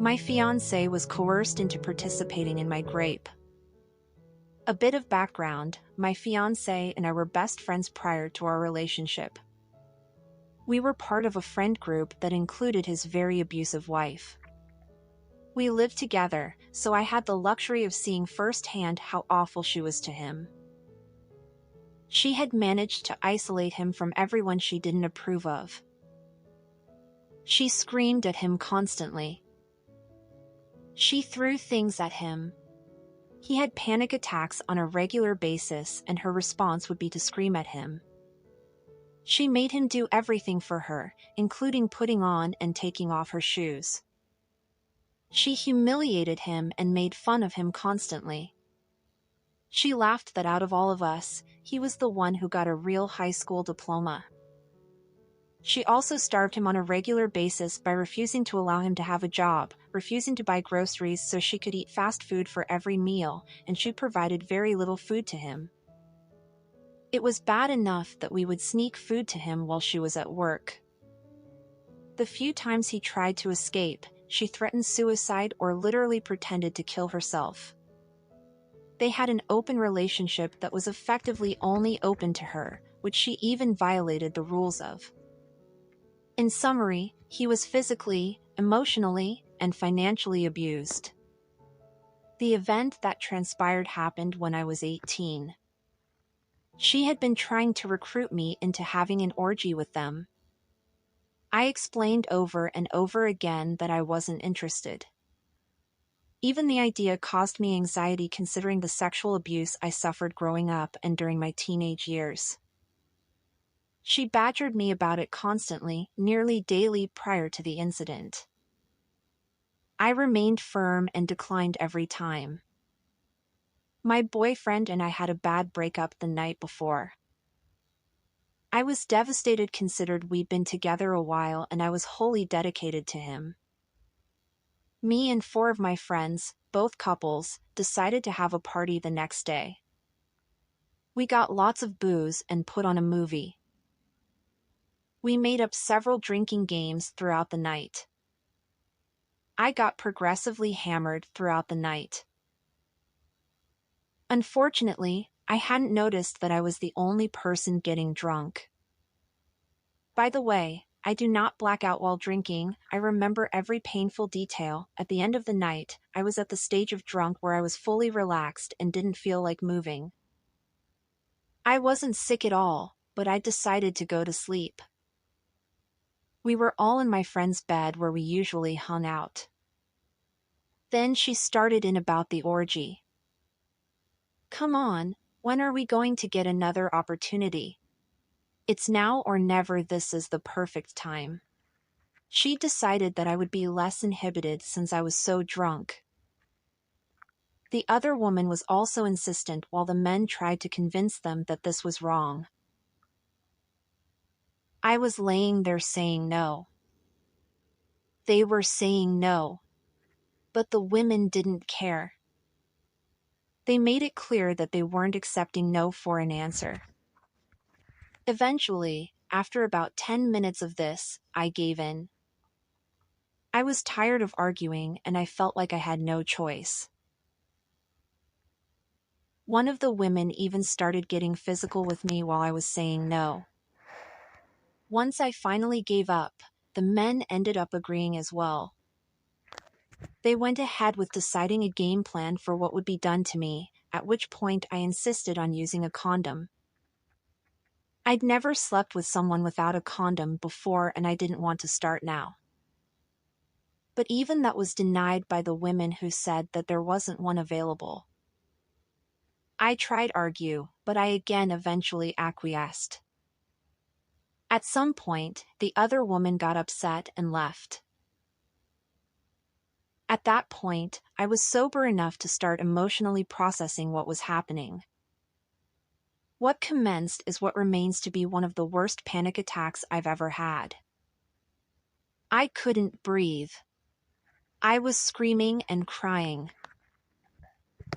My fiancé was coerced into participating in my rape. A bit of background: my fiancé and I were best friends prior to our relationship. We were part of a friend group that included his very abusive wife. We lived together, so I had the luxury of seeing firsthand how awful she was to him. She had managed to isolate him from everyone she didn't approve of. She screamed at him constantly. She threw things at him. He had panic attacks on a regular basis, and her response would be to scream at him. She made him do everything for her, including putting on and taking off her shoes. She humiliated him and made fun of him constantly. She laughed that out of all of us, he was the one who got a real high school diploma. She also starved him on a regular basis by refusing to allow him to have a job, refusing to buy groceries so she could eat fast food for every meal, and she provided very little food to him. It was bad enough that we would sneak food to him while she was at work. The few times he tried to escape, she threatened suicide or literally pretended to kill herself. They had an open relationship that was effectively only open to her, which she even violated the rules of. In summary, he was physically, emotionally, and financially abused. The event that transpired happened when I was 18. She had been trying to recruit me into having an orgy with them. I explained over and over again that I wasn't interested. Even the idea caused me anxiety considering the sexual abuse I suffered growing up and during my teenage years. She badgered me about it constantly, nearly daily prior to the incident. I remained firm and declined every time. My boyfriend and I had a bad breakup the night before. I was devastated considering we'd been together a while and I was wholly dedicated to him. Me and 4 of my friends, both couples, decided to have a party the next day. We got lots of booze and put on a movie. We made up several drinking games throughout the night. I got progressively hammered throughout the night. Unfortunately, I hadn't noticed that I was the only person getting drunk. By the way, I do not black out while drinking. I remember every painful detail. At the end of the night, I was at the stage of drunk where I was fully relaxed and didn't feel like moving. I wasn't sick at all, but I decided to go to sleep. We were all in my friend's bed where we usually hung out. Then she started in about the orgy. Come on, when are we going to get another opportunity? It's now or never. This is the perfect time. She decided that I would be less inhibited since I was so drunk. The other woman was also insistent while the men tried to convince them that this was wrong. I was laying there saying no. They were saying no. But the women didn't care. They made it clear that they weren't accepting no for an answer. Eventually, after about 10 minutes of this, I gave in. I was tired of arguing and I felt like I had no choice. One of the women even started getting physical with me while I was saying no. Once I finally gave up, the men ended up agreeing as well. They went ahead with deciding a game plan for what would be done to me, at which point I insisted on using a condom. I'd never slept with someone without a condom before and I didn't want to start now. But even that was denied by the women who said that there wasn't one available. I tried argue, but I again eventually acquiesced. At some point, the other woman got upset and left. At that point, I was sober enough to start emotionally processing what was happening. What commenced is what remains to be one of the worst panic attacks I've ever had. I couldn't breathe. I was screaming and crying.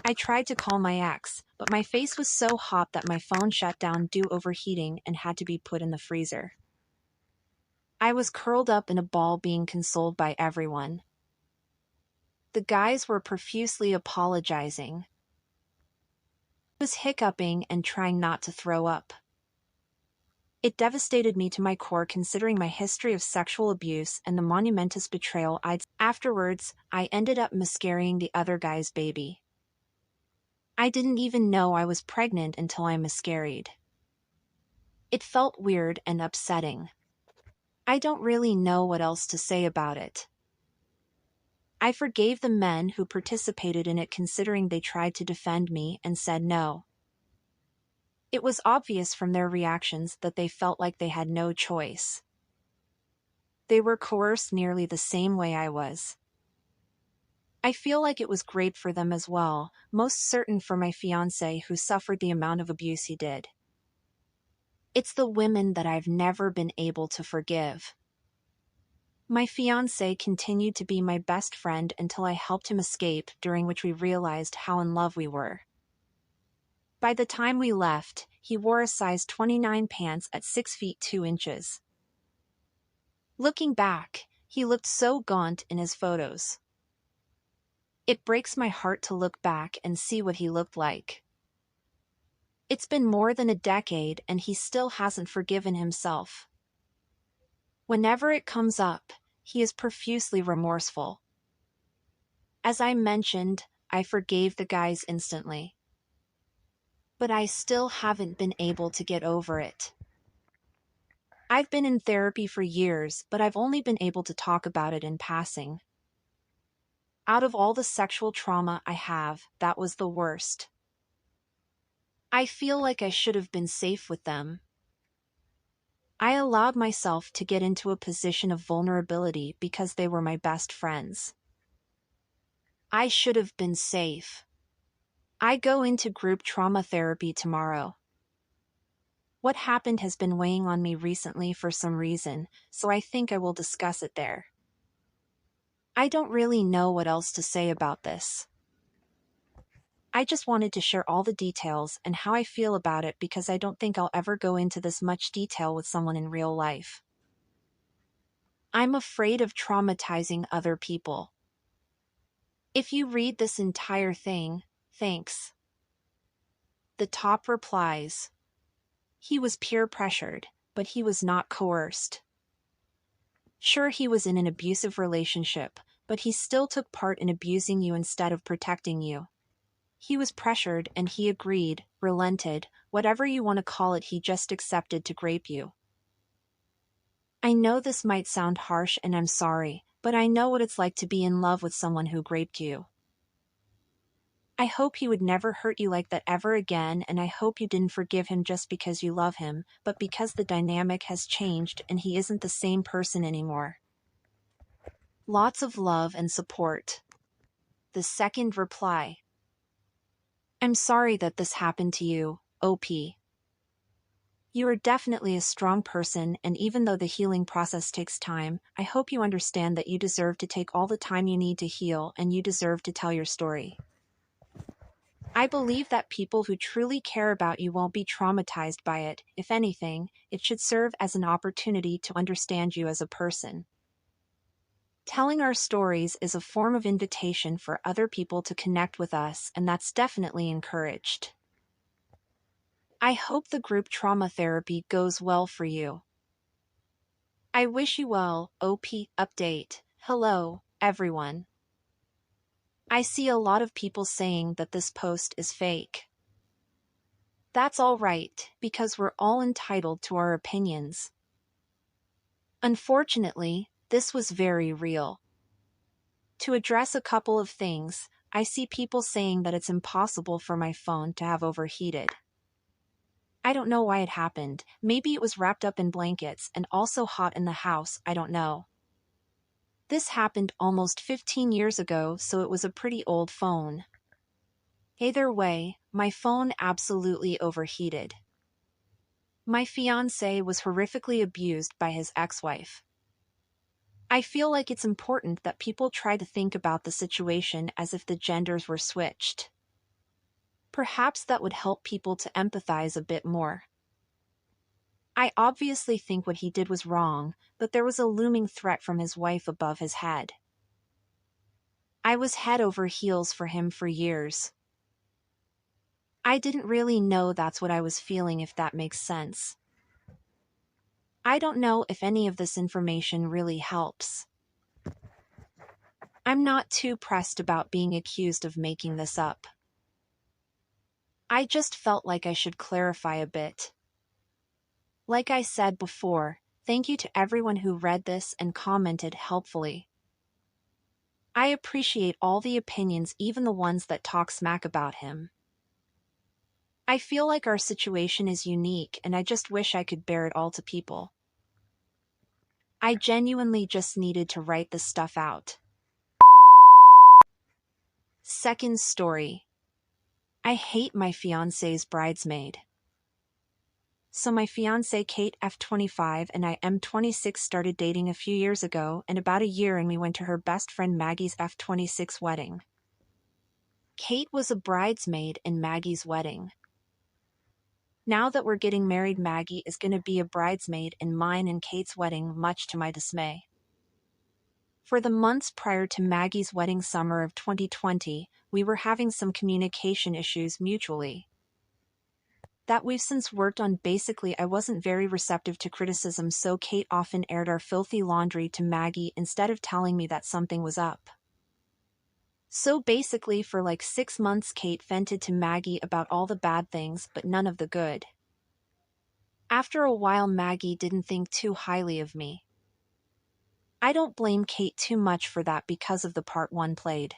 I tried to call my ex, but my face was so hot that my phone shut down due to overheating and had to be put in the freezer. I was curled up in a ball being consoled by everyone. The guys were profusely apologizing. I was hiccuping and trying not to throw up. It devastated me to my core considering my history of sexual abuse and the monumentous betrayal I'd. Afterwards, I ended up miscarrying the other guy's baby. I didn't even know I was pregnant until I miscarried. It felt weird and upsetting. I don't really know what else to say about it. I forgave the men who participated in it considering they tried to defend me and said no. It was obvious from their reactions that they felt like they had no choice. They were coerced nearly the same way I was. I feel like it was great for them as well, most certain for my fiancé who suffered the amount of abuse he did. It's the women that I've never been able to forgive. My fiancé continued to be my best friend until I helped him escape, during which we realized how in love we were. By the time we left, he wore a size 29 pants at 6 feet 2 inches. Looking back, he looked so gaunt in his photos. It breaks my heart to look back and see what he looked like. It's been more than a decade and he still hasn't forgiven himself. Whenever it comes up, he is profusely remorseful. As I mentioned, I forgave the guys instantly. But I still haven't been able to get over it. I've been in therapy for years, but I've only been able to talk about it in passing. Out of all the sexual trauma I have, that was the worst. I feel like I should have been safe with them. I allowed myself to get into a position of vulnerability because they were my best friends. I should have been safe. I go into group trauma therapy tomorrow. What happened has been weighing on me recently for some reason, so I think I will discuss it there. I don't really know what else to say about this. I just wanted to share all the details and how I feel about it because I don't think I'll ever go into this much detail with someone in real life. I'm afraid of traumatizing other people. If you read this entire thing, thanks. The top replies. He was peer pressured, but he was not coerced. Sure, he was in an abusive relationship, but he still took part in abusing you instead of protecting you. He was pressured and he agreed, relented, whatever you want to call it, he just accepted to grape you. I know this might sound harsh and I'm sorry, but I know what it's like to be in love with someone who graped you. I hope he would never hurt you like that ever again, and I hope you didn't forgive him just because you love him, but because the dynamic has changed and he isn't the same person anymore. Lots of love and support. The second reply. I'm sorry that this happened to you, OP. You are definitely a strong person, and even though the healing process takes time, I hope you understand that you deserve to take all the time you need to heal and you deserve to tell your story. I believe that people who truly care about you won't be traumatized by it. If anything, it should serve as an opportunity to understand you as a person. Telling our stories is a form of invitation for other people to connect with us, and that's definitely encouraged. I hope the group trauma therapy goes well for you. I wish you well, OP. Update. Hello, everyone. I see a lot of people saying that this post is fake. That's all right, because we're all entitled to our opinions. Unfortunately, this was very real. To address a couple of things, I see people saying that it's impossible for my phone to have overheated. I don't know why it happened. Maybe it was wrapped up in blankets and also hot in the house, I don't know. This happened almost 15 years ago, so it was a pretty old phone. Either way, my phone absolutely overheated. My fiancé was horrifically abused by his ex-wife. I feel like it's important that people try to think about the situation as if the genders were switched. Perhaps that would help people to empathize a bit more. I obviously think what he did was wrong, but there was a looming threat from his wife above his head. I was head over heels for him for years. I didn't really know that's what I was feeling, if that makes sense. I don't know if any of this information really helps. I'm not too pressed about being accused of making this up. I just felt like I should clarify a bit. Like I said before, thank you to everyone who read this and commented helpfully. I appreciate all the opinions, even the ones that talk smack about him. I feel like our situation is unique and I just wish I could bear it all to people. I genuinely just needed to write this stuff out. Second story. I hate my fiancé's bridesmaid. So my fiancé Kate F25 and I M26 started dating a few years ago, and about a year and we went to her best friend Maggie's F26 wedding. Kate was a bridesmaid in Maggie's wedding. Now that we're getting married, Maggie is going to be a bridesmaid in mine and Kate's wedding, much to my dismay. For the months prior to Maggie's wedding, summer of 2020, we were having some communication issues mutually that we've since worked on. Basically, I wasn't very receptive to criticism, so Kate often aired our filthy laundry to Maggie instead of telling me that something was up. So basically, for like 6 months, Kate vented to Maggie about all the bad things, but none of the good. After a while, Maggie didn't think too highly of me. I don't blame Kate too much for that because of the part one played.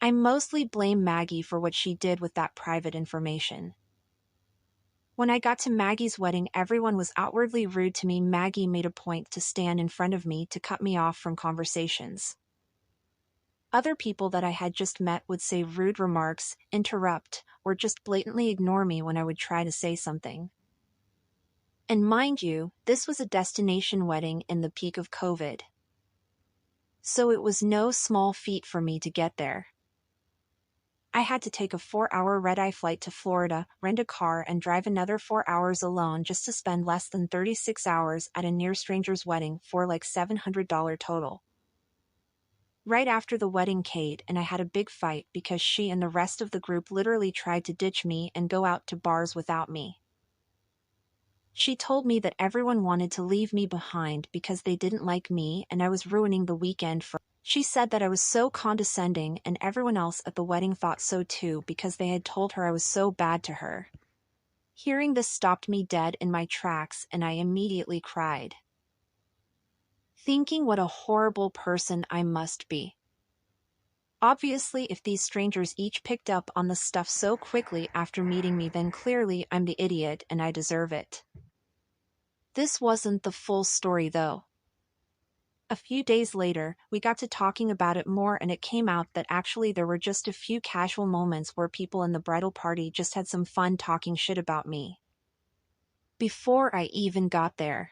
I mostly blame Maggie for what she did with that private information. When I got to Maggie's wedding, everyone was outwardly rude to me. Maggie made a point to stand in front of me to cut me off from conversations. Other people that I had just met would say rude remarks, interrupt, or just blatantly ignore me when I would try to say something. And mind you, this was a destination wedding in the peak of COVID. So it was no small feat for me to get there. I had to take a 4-hour red-eye flight to Florida, rent a car, and drive another 4 hours alone just to spend less than 36 hours at a near stranger's wedding for like $700 total. Right after the wedding, Kate and I had a big fight because she and the rest of the group literally tried to ditch me and go out to bars without me. She told me that everyone wanted to leave me behind because they didn't like me and I was ruining the weekend for. She said that I was so condescending, and everyone else at the wedding thought so too because they had told her I was so bad to her. Hearing this stopped me dead in my tracks and I immediately cried, thinking what a horrible person I must be. Obviously, if these strangers each picked up on the stuff so quickly after meeting me, then clearly I'm the idiot and I deserve it. This wasn't the full story though. A few days later, we got to talking about it more and it came out that actually there were just a few casual moments where people in the bridal party just had some fun talking shit about me. Before I even got there.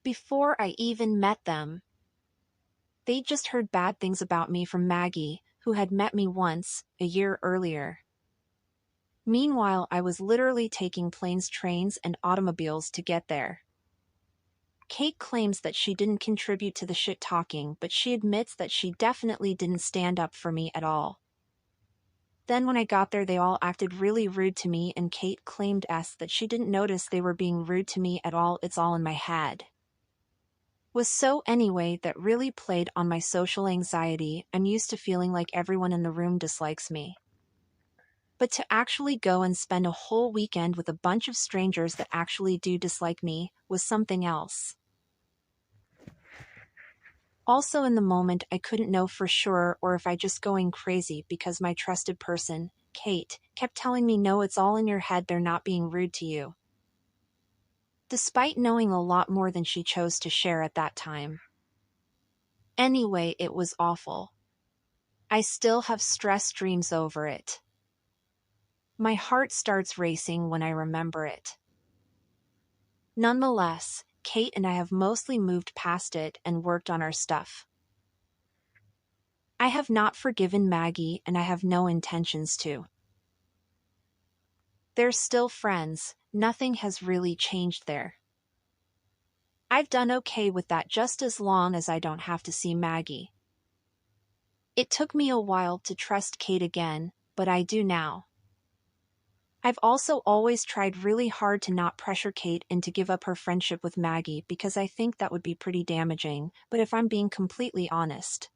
Before I even met them. They just heard bad things about me from Maggie, who had met me once, a year earlier. Meanwhile, I was literally taking planes, trains, and automobiles to get there. Kate claims that she didn't contribute to the shit talking, but she admits that she definitely didn't stand up for me at all. Then when I got there, they all acted really rude to me, and Kate claimed that she didn't notice they were being rude to me at all. It's all in my head. Was so anyway, that really played on my social anxiety. I'm used to feeling like everyone in the room dislikes me. But to actually go and spend a whole weekend with a bunch of strangers that actually do dislike me was something else. Also in the moment, I couldn't know for sure or if I just going crazy because my trusted person, Kate, kept telling me no, it's all in your head, they're not being rude to you. Despite knowing a lot more than she chose to share at that time. Anyway, it was awful. I still have stress dreams over it. My heart starts racing when I remember it. Nonetheless, Kate and I have mostly moved past it and worked on our stuff. I have not forgiven Maggie and I have no intentions to. They're still friends, nothing has really changed there. I've done okay with that just as long as I don't have to see Maggie. It took me a while to trust Kate again, but I do now. I've also always tried really hard to not pressure Kate into give up her friendship with Maggie because I think that would be pretty damaging, but if I'm being completely honest,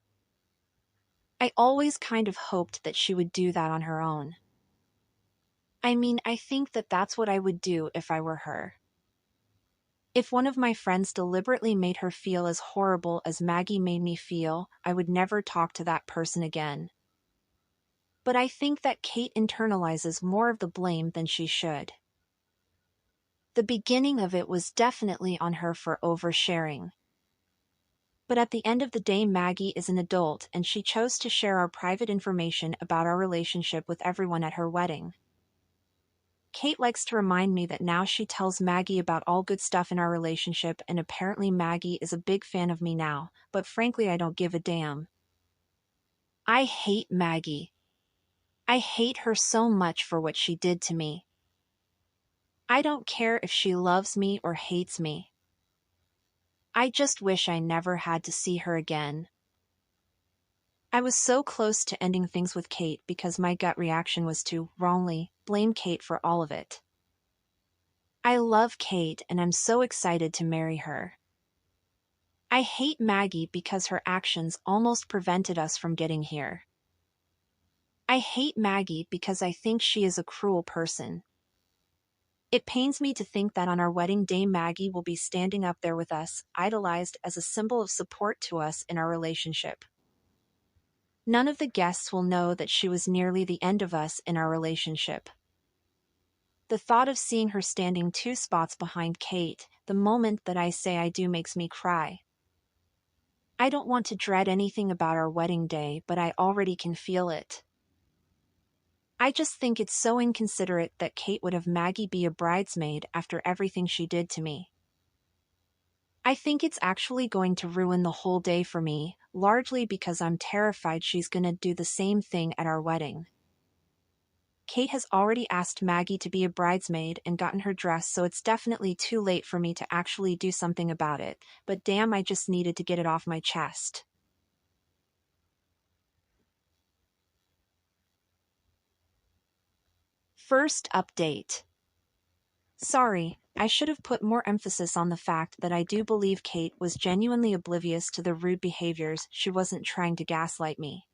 I always kind of hoped that she would do that on her own. I mean, I think that that's what I would do if I were her. If one of my friends deliberately made her feel as horrible as Maggie made me feel, I would never talk to that person again. But I think that Kate internalizes more of the blame than she should. The beginning of it was definitely on her for oversharing. But at the end of the day, Maggie is an adult and she chose to share our private information about our relationship with everyone at her wedding. Kate likes to remind me that now she tells Maggie about all good stuff in our relationship, and apparently Maggie is a big fan of me now, but frankly I don't give a damn. I hate Maggie. I hate her so much for what she did to me. I don't care if she loves me or hates me. I just wish I never had to see her again. I was so close to ending things with Kate because my gut reaction was to, wrongly, blame Kate for all of it. I love Kate and I'm so excited to marry her. I hate Maggie because her actions almost prevented us from getting here. I hate Maggie because I think she is a cruel person. It pains me to think that on our wedding day Maggie will be standing up there with us, idolized as a symbol of support to us in our relationship. None of the guests will know that she was nearly the end of us in our relationship. The thought of seeing her standing 2 spots behind Kate, the moment that I say I do, makes me cry. I don't want to dread anything about our wedding day, but I already can feel it. I just think it's so inconsiderate that Kate would have Maggie be a bridesmaid after everything she did to me. I think it's actually going to ruin the whole day for me, largely because I'm terrified she's gonna do the same thing at our wedding. Kate has already asked Maggie to be a bridesmaid and gotten her dress, so it's definitely too late for me to actually do something about it, but damn, I just needed to get it off my chest. First update. Sorry, I should have put more emphasis on the fact that I do believe Kate was genuinely oblivious to the rude behaviors. She wasn't trying to gaslight me.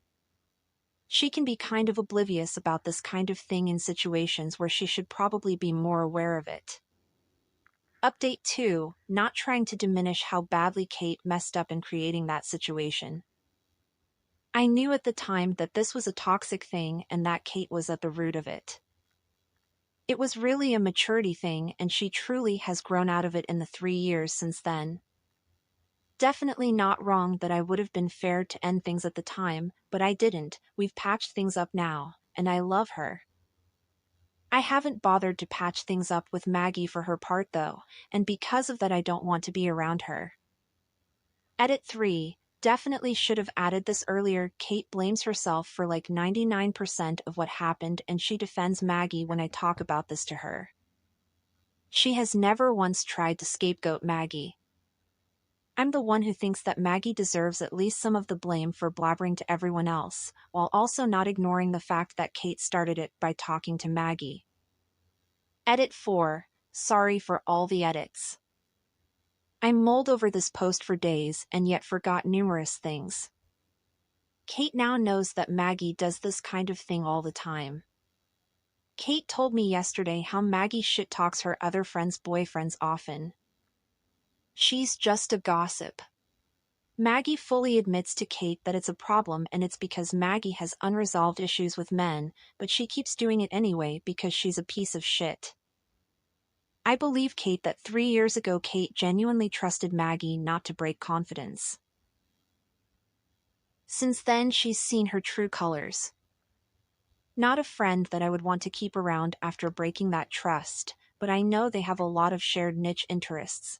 She can be kind of oblivious about this kind of thing in situations where she should probably be more aware of it. Update 2, not trying to diminish how badly Kate messed up in creating that situation. I knew at the time that this was a toxic thing and that Kate was at the root of it. It was really a maturity thing, and she truly has grown out of it in the 3 years since then. Definitely not wrong that I would have been fair to end things at the time, but I didn't. We've patched things up now, and I love her. I haven't bothered to patch things up with Maggie for her part though, and because of that I don't want to be around her. Edit 3. Definitely should have added this earlier. Kate blames herself for like 99% of what happened, and she defends Maggie when I talk about this to her. She has never once tried to scapegoat Maggie. I'm the one who thinks that Maggie deserves at least some of the blame for blabbering to everyone else, while also not ignoring the fact that Kate started it by talking to Maggie. Edit 4. Sorry for all the edits. I mulled over this post for days and yet forgot numerous things. Kate now knows that Maggie does this kind of thing all the time. Kate told me yesterday how Maggie shit-talks her other friends' boyfriends often. She's just a gossip. Maggie fully admits to Kate that it's a problem and it's because Maggie has unresolved issues with men, but she keeps doing it anyway because she's a piece of shit. I believe Kate that 3 years ago Kate genuinely trusted Maggie not to break confidence. Since then she's seen her true colors. Not a friend that I would want to keep around after breaking that trust, but I know they have a lot of shared niche interests.